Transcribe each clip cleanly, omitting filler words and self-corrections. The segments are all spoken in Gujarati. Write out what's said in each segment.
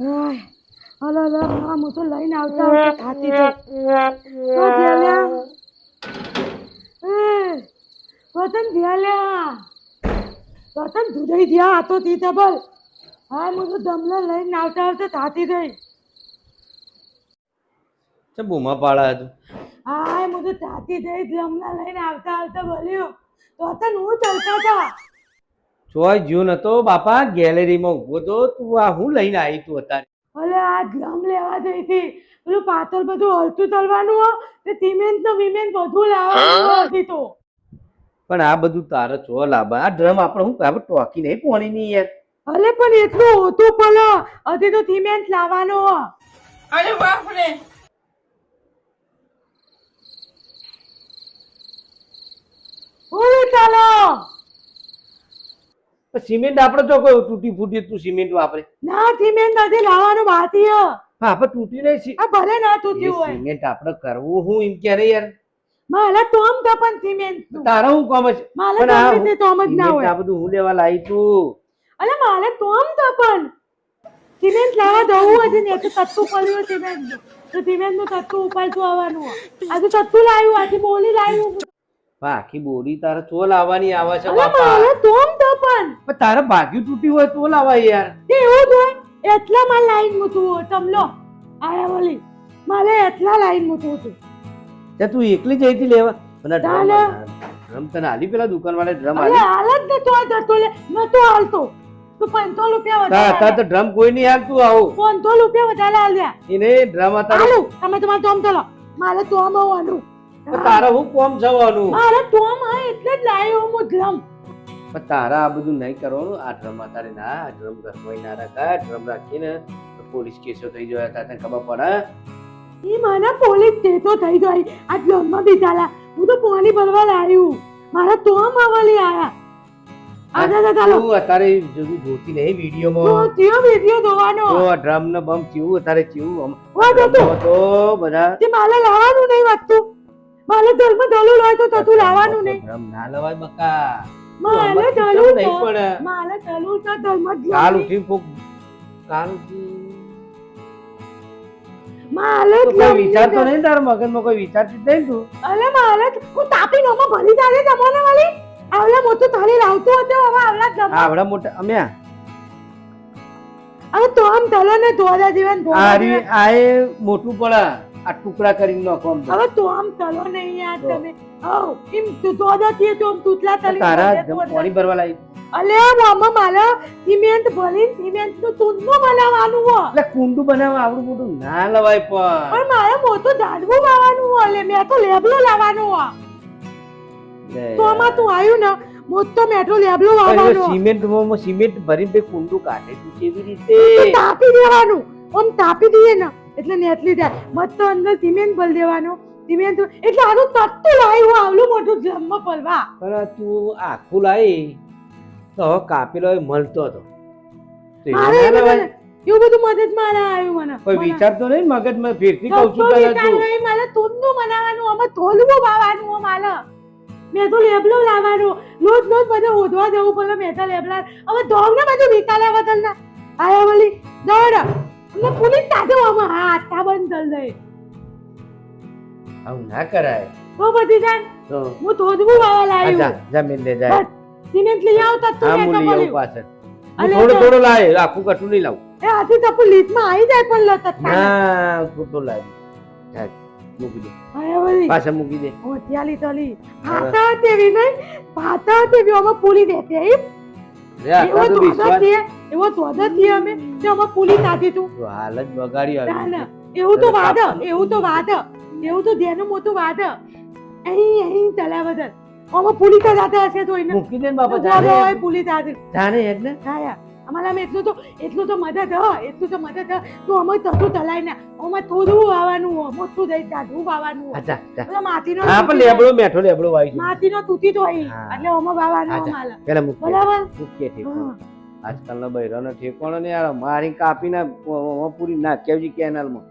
અલા અલા હા હું તો લઈને આવતા આવતા થાતી ગઈ તો ધ્યાલ્યા વતન ધ્યાલ્યા વતન દુધઈ ધ્યા આ તો તીતા બોલ હા હું તો દમલા લઈને આવતા આવતા થાતી ગઈ છે બૂમા પાડા હતું હા હું તો થાતી ગઈ દમલા લઈને આવતા આવતા બોલ્યો તો વતન હું ચાલતા હતા ચોય જ્યો નતો બાપા ગેલેરીમાં ઉભો તો તું આ હું લઈને આવી તું અત્યારે અલે આ ડ્રમ લેવા જઈ હતી પેલું પાતળ બધું હલતું તલવાનું હો તે સિમેન્ટ નો વિમેન્ટ બધું લાવવાનું હતી તો પણ આ બધું તારે ચો લાભા આ ડ્રમ આપણે હું આપણે ટોકી નહીં પોણી ની યાર અલે પણ એટલું હોતું પલો હજી તો સિમેન્ટ લાવવાનો હો અરે બાપ રે ઓય ચાલો સિમેન્ટ આપણે તો કોઈ તૂટી ફૂટી તું સિમેન્ટ વાપરે ના સિમેન્ટ હજી લાવવાનું બાકી હે હા આપણે તૂટી નહીં આ ભલે ના તૂટ્યું હોય સિમેન્ટ આપણે કરવું હું એમ ક્યારે યાર માલા તોમ તો પણ સિમેન્ટ તારા હું કામ છે માલા પણ આ તોમ રીતે તોમ જ ના સિમેન્ટ હોય આ બધું હું લેવા લાવી તું અલે માલા તોમ તો પણ સિમેન્ટ લાવવા દઉં હજી ને તો તત્તુ પડ્યું સિમેન્ટ તો સિમેન્ટ નું તત્તુ ઉપાડતું આવવાનું આજે તત્તુ લાવ્યું આજે બોલી લાવ્યું આખી બોરી તારે ચો લાવવાની આવે છે અલે બાપા માલા તોમ તો પણ તારે ભાગ્યું તૂટી હોય તો લાવા યાર તે એવું જ હોય એટલા માં લાઈન મૂતું તમલો આયા બોલી મારે એટલા લાઈન મૂતું હતું તે તું એકલી જઈ હતી લેવા મને ચાલે. ડ્રમ તને આલી પેલા દુકાન વાળા ડ્રમ અલે આલી હાલત નતો આ દતો લે નતો હાલતો તો 500 રૂપિયા તા વધારે તો ડ્રમ કોઈ નહીં હાલતું આવું 500 રૂપિયા વધારે આલ્યા એને ડ્રમ તારે હાલું તમે તમારે તોમ ચલો મારે તોમ આવવાનું તારે હું કોમ જવાનું મારે તોમ હા એટલે જ લાવ્યો હું ડ્રમ પણ તારા આ બધું નહીં કરવાનું આ ડ્રમ તારે ના આ ડ્રમ ઘરમાં ના રાખા ડ્રમ રાખીને તો પોલીસ કેસો થઈ જાય તને ખબર પડે ઈ મને પોલીસ કેતો થઈ ગઈ આ ડ્રમમાં બિચારા હું તો પાણી ભરવા લાવ્યું મારા તોમ આવલી આયા આજા ચાલો તું અત્યારે જોતી જોતી નહીં તો વિડીયોમાં ત્યો વિડિયો જોવાનો તો આ ડ્રમ ને બમ કેવું અત્યારે કેવું ઓ દતો તો બધા તે માલે લાવવાનું નહીં વાગતું માલે દલમાં દલું હોય તો તતું લાવવાનું નહીં ડ્રમ ના લવાય બકા માલે તો દલું નહીં તો પડે માલે દલું તો દલમાં કાલ જ ઉઠી કોક કાલ ઉઠી માલે તો કોઈ વિચારતો નહીં તારા મગજમાં કોઈ વિચારતી જ નહીં તું અલે માલે હું તાપી નોમાં ભરી ચાલે તમને વાલી આવલા મોટું થાળી લાવતો હતો હવે આવલા જમા આવડા મોટા અમે હવે તો આમ તલો ને ધોડા જીવન આરી આએ મોટું પડે આ ટુકડા કરીને નાખો આમ તો. હવે તો આમ તલો નહીં યાર તમે ઓ એમ તું ધોડા થી તો આમ તુતલા તલી તારા પાણી ભરવા લાવી અલે મામા માલા સિમેન્ટ ભરીને સિમેન્ટ નું તુંદનું બનાવવાનું હો એટલે કુંડું બનાવવા આવડું મોટું ના લવાય પણ પણ મારે મોટું ઝાડવું વાવવાનું હો એટલે મેં તો લેબલો લાવવાનું હો લે. તો આમાં તું આવ્યું ને મોટો મેટ્રો લેબલો પણ વાવવાનો એ સિમેન્ટ ભરીને તે કુંડું કાઢે તું કેવી તો રીતે તાપી દેવાનું આમ તાપી દઈએ ને એટલે નેટલી જાય મત તો અંદર સિમેન્ટ ભરી દેવાનું સિમેન્ટ એટલે આનું તત્તું લાવ્યું આવલું મોટું જમ્મ પલવા પણ તું આખું લાવી તો હવે કાપેલો એ મળતો હતો તો એવું મારે ના લવાય. એવું બધું મદદ મારા આવ્યું મને કોઈ વિચારતો નહીં મગજમાં ફેરથી કહું છું તત્તું તને વિચાર તું નહીં મારે તુંદનું બનાવવાનું આમાં તોલવું વાવવાનું હો મારે મેં તો લેબલો લાવવાનું રોજ રોજ બધે ઓઢવા જવું પડે મેં તો લેબલા હવે ધોવ ને બધું નિકાલ્યા બદલ ના આયા વળી દોડ ને પુલિસ તાજો આમાં હા આટા બંધ કરી દે આવું ના કરાય તો બધી જાન તો હું તોડવું વાવા લાવ્યું જમીન લે જાય સિમેન્ટ લઈ આવ તત્તુ હા ને હું લઈ આવું બોલ્યું પાછળ અલે થોડો તો- થોડો લાય આખું કટું નહીં લાવું એ આથી તપુ લીટમાં આવી જાય પણ લતક ના થોડો લાય જાય, મૂકી દે આયા વળી પાછળ મૂકી દે ઓથિયાલી તલી ભાતા તેવી નહીં ભાતા તેવી આમાં પુલી દેતે એમ રે આટલા તો વિશ્વાસ એવો ધોધા થી અમે તે આમાં પુલી નાખી તું તો હાલ જ બગાડી ના આવી ના એવું તો વાદ એવું તો વાદ એવું તો ધ્યાન મોટું વાદ અહીં અહીં ચલા બદલ આમાં પુલી તો જાતા હશે તો એને મૂકી દે ને બાપા જાને હોય જાને પુલી જાતે જાને એટલે હા અમારા એટલું તો મદદ એટલું તો મદદ તો અમે તતું તલાઈ ના અમે થોડું વાવાનું હો મોટું દઈ જાડું વાવાનું હો અચ્છા જા. પેલા માટીનો હા પણ લેબડો મેઠો લેબડો વાવી છે માટીનો તૂટી તો અહીં હા. એટલે અમે વાવાનું અચ્છા. અમાલા પેલા મૂકી દે. બરાબર મૂકીએ ઠેકાણે. હા. આજકાલના બૈરાનો ઠેકાણો ને યાર મારી કાપીને પૂરી નાખ્યાવજી કેનાલમાં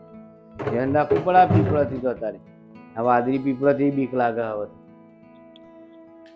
ધ્યાન રાખવું પડે આ પીપળાથી તો અત્યારે આ વાદળી પીપળાથી બીક લાગે હવે